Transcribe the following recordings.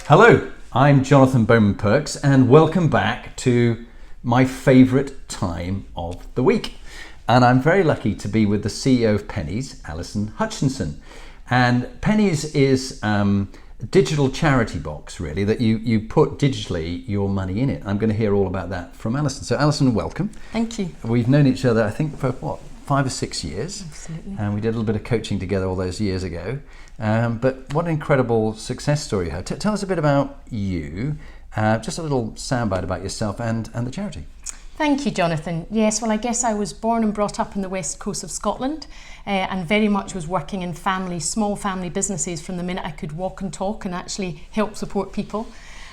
Hello, I'm Jonathan Bowman-Perks and welcome back to my favourite time of the week. And I'm very lucky to be with the CEO of Pennies, Alison Hutchinson. And Pennies is a digital charity box, really, that you put digitally your money in it. I'm going to hear all about that from Alison. So Alison, welcome. Thank you. We've known each other, I think, for 5 or 6 years. Absolutely. And we did a little bit of coaching together all those years ago. But what an incredible success story you had. Tell us a bit about you, just a little soundbite about yourself and the charity. Thank you, Jonathan. Yes, well, I guess I was born and brought up in the west coast of Scotland and very much was working in small family businesses from the minute I could walk and talk and actually help support people.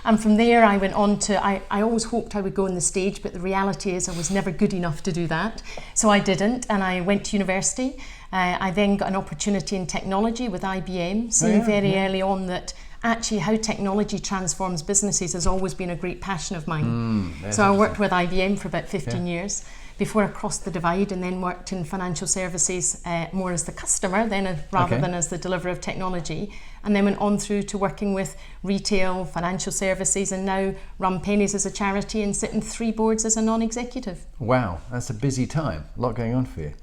And from there I went on to, I always hoped I would go on the stage, but the reality is I was never good enough to do that. So I didn't, and I went to university. I then got an opportunity in technology with IBM, seeing very early on that actually how technology transforms businesses has always been a great passion of mine. So I worked with IBM for about 15 years before I crossed the divide and then worked in financial services more as the customer rather than as the deliverer of technology, and then went on through to working with retail, financial services, and now run Pennies as a charity and sit in 3 boards as a non-executive. Wow, that's a busy time, a lot going on for you.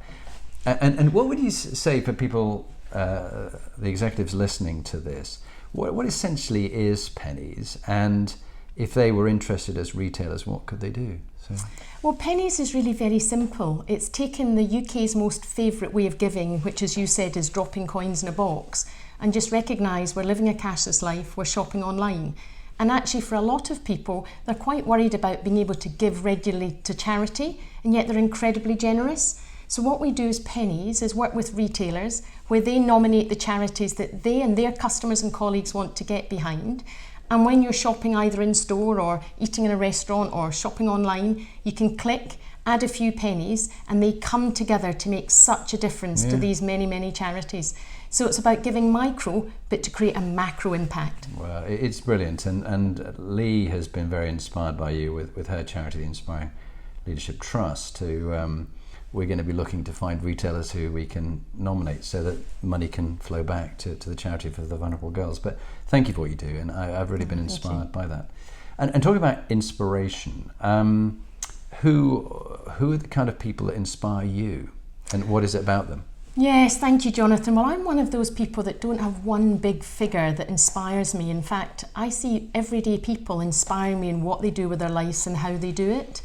And what would you say for people, the executives listening to this, what essentially is Pennies, and if they were interested as retailers, what could they do? Well, Pennies is really very simple. It's taken the UK's most favourite way of giving, which, as you said, is dropping coins in a box, and just recognise we're living a cashless life, we're shopping online. And actually for a lot of people, they're quite worried about being able to give regularly to charity, and yet they're incredibly generous. So what we do as Pennies is work with retailers where they nominate the charities that they and their customers and colleagues want to get behind. And when you're shopping either in store or eating in a restaurant or shopping online, you can click, add a few pennies, and they come together to make such a difference to these many, many charities. So it's about giving micro, but to create a macro impact. Well, it's brilliant. And Lee has been very inspired by you with her charity, the Inspiring Leadership Trust, to... we're going to be looking to find retailers who we can nominate so that money can flow back to the charity for the vulnerable girls. But thank you for what you do, and I've really been inspired by that. And talking about inspiration, who are the kind of people that inspire you, and what is it about them? Yes, thank you, Jonathan. Well, I'm one of those people that don't have one big figure that inspires me. In fact, I see everyday people inspiring me in what they do with their lives and how they do it.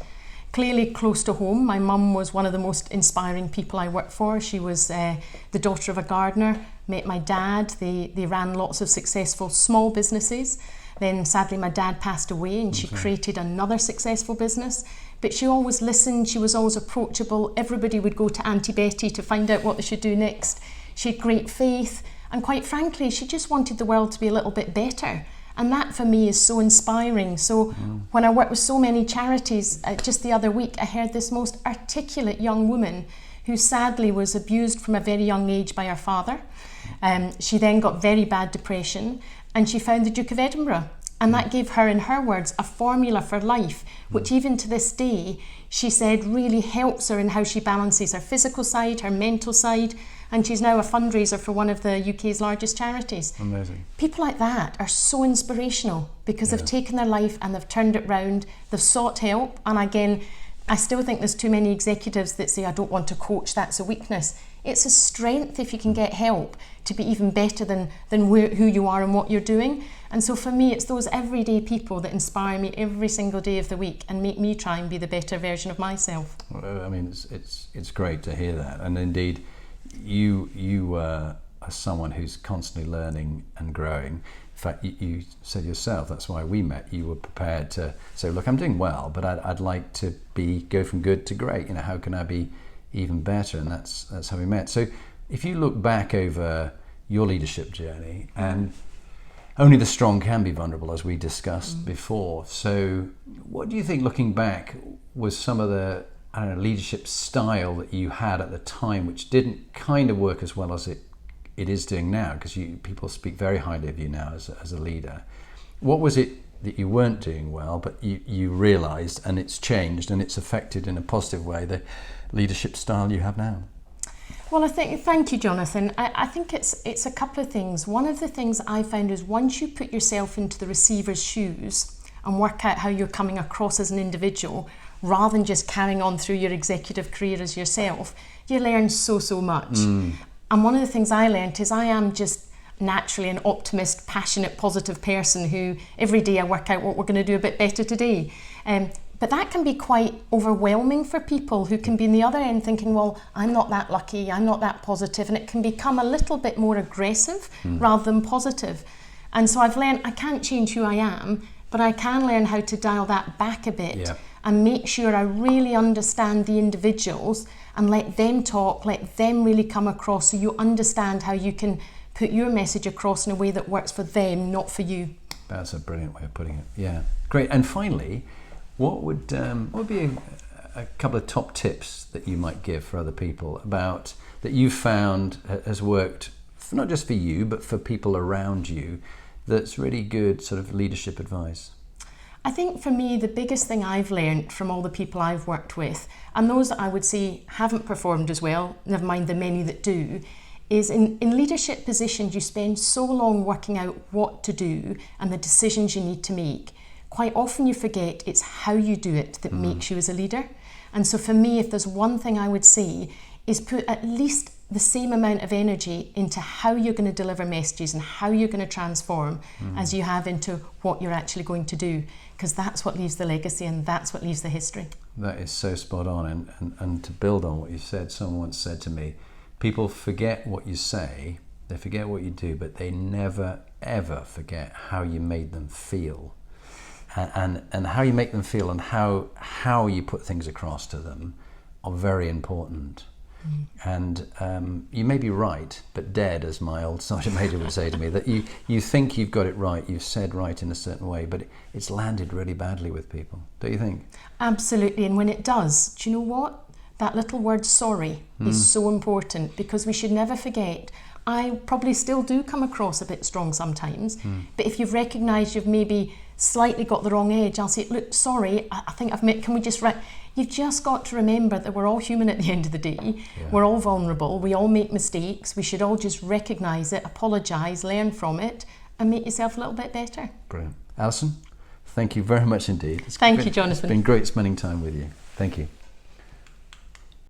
Clearly close to home, my mum was one of the most inspiring people I worked for. She was the daughter of a gardener, met my dad. They ran lots of successful small businesses. Then sadly my dad passed away and she created another successful business. But she always listened, she was always approachable. Everybody would go to Aunty Betty to find out what they should do next. She had great faith, and quite frankly, she just wanted the world to be a little bit better. And that for me is so inspiring. So when I work with so many charities, just the other week I heard this most articulate young woman who sadly was abused from a very young age by her father. She then got very bad depression and she found the Duke of Edinburgh. And that gave her, in her words, a formula for life, which even to this day, she said really helps her in how she balances her physical side, her mental side, and she's now a fundraiser for one of the UK's largest charities. Amazing. People like that are so inspirational because they've taken their life and they've turned it round, they've sought help, and again, I still think there's too many executives that say, I don't want to coach, that's a weakness. It's a strength if you can get help to be even better than who you are and what you're doing. And so for me, it's those everyday people that inspire me every single day of the week and make me try and be the better version of myself. Well, I mean, it's great to hear that. And indeed, you are someone who's constantly learning and growing. In fact, you said yourself, that's why we met. You were prepared to say, look, I'm doing well, but I'd like to go from good to great. You know, how can I be even better? And that's how we met. So if you look back over your leadership journey, and only the strong can be vulnerable, as we discussed before. So what do you think, looking back, was some of the leadership style that you had at the time, which didn't kind of work as well as it is doing now? Because people speak very highly of you now as a leader. What was it that you weren't doing well, but you realised, and it's changed and it's affected in a positive way the leadership style you have now? Well, thank you, Jonathan. I think it's a couple of things. One of the things I found is once you put yourself into the receiver's shoes and work out how you're coming across as an individual, rather than just carrying on through your executive career as yourself, you learn so much. And one of the things I learned is I am just naturally an optimist, passionate, positive person who every day I work out what we're going to do a bit better today. But that can be quite overwhelming for people who can be in the other end thinking, well, I'm not that lucky, I'm not that positive, and it can become a little bit more aggressive rather than positive. And so I've learned I can't change who I am, but I can learn how to dial that back a bit and make sure I really understand the individuals and let them talk, let them really come across so you understand how you can put your message across in a way that works for them, not for you. That's a brilliant way of putting it. Yeah, great. And finally, what would be a couple of top tips that you might give for other people about that you found has worked for not just for you but for people around you, that's really good sort of leadership advice? I think for me the biggest thing I've learned from all the people I've worked with, and those that I would say haven't performed as well, never mind the many that do, is in leadership positions you spend so long working out what to do and the decisions you need to make. Quite often you forget it's how you do it that makes you as a leader. And so for me, if there's one thing I would say is put at least the same amount of energy into how you're going to deliver messages and how you're going to transform as you have into what you're actually going to do, because that's what leaves the legacy and that's what leaves the history. That is so spot on. And to build on what you said, someone once said to me, people forget what you say, they forget what you do, but they never ever forget how you made them feel. And how you make them feel and how you put things across to them are very important. And you may be right, but dead, as my old sergeant major would say to me, that you think you've got it right, you've said right in a certain way, but it's landed really badly with people, don't you think? Absolutely, and when it does, do you know what? That little word sorry is so important, because we should never forget. I probably still do come across a bit strong sometimes, but if you've recognised you've maybe slightly got the wrong edge, I'll say, look, sorry, I think I've met, can we just you've just got to remember that we're all human at the end of the day. We're all vulnerable, we all make mistakes, we should all just recognise it, apologise, learn from it and make yourself a little bit better. Brilliant. Alison, thank you very much indeed. Thank you, Jonathan. It's been great spending time with you. Thank you.